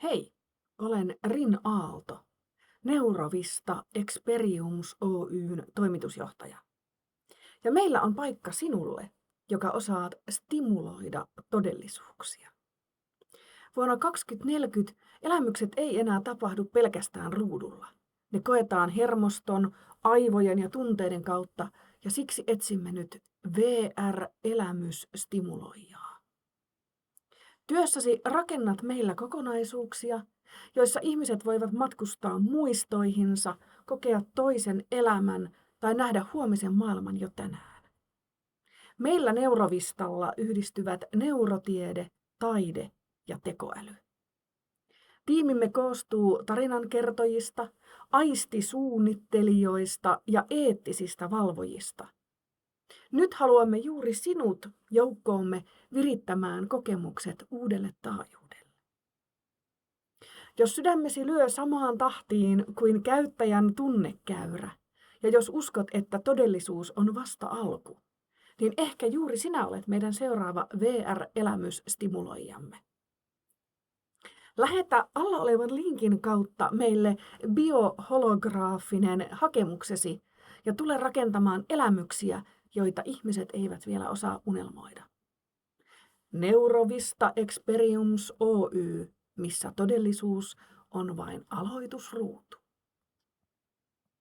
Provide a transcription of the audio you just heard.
Hei, olen Rin Aalto, Neurovista Experiums Oyn toimitusjohtaja. Ja meillä on paikka sinulle, joka osaat stimuloida todellisuuksia. Vuonna 2040 elämykset ei enää tapahdu pelkästään ruudulla. Ne koetaan hermoston, aivojen ja tunteiden kautta ja siksi etsimme nyt VR-elämysstimuloijaa. Työssäsi rakennat meillä kokonaisuuksia, joissa ihmiset voivat matkustaa muistoihinsa, kokea toisen elämän tai nähdä huomisen maailman jo tänään. Meillä Neurovistalla yhdistyvät neurotiede, taide ja tekoäly. Tiimimme koostuu tarinankertojista, aistisuunnittelijoista ja eettisistä valvojista. Nyt haluamme juuri sinut joukkoomme virittämään kokemukset uudelle taajuudelle. Jos sydämesi lyö samaan tahtiin kuin käyttäjän tunnekäyrä, ja jos uskot, että todellisuus on vasta alku, niin ehkä juuri sinä olet meidän seuraava VR-elämysstimuloijamme. Lähetä alla olevan linkin kautta meille bioholograafinen hakemuksesi ja tule rakentamaan elämyksiä, joita ihmiset eivät vielä osaa unelmoida. Neurovista Experiums Oy, missä todellisuus on vain aloitusruutu.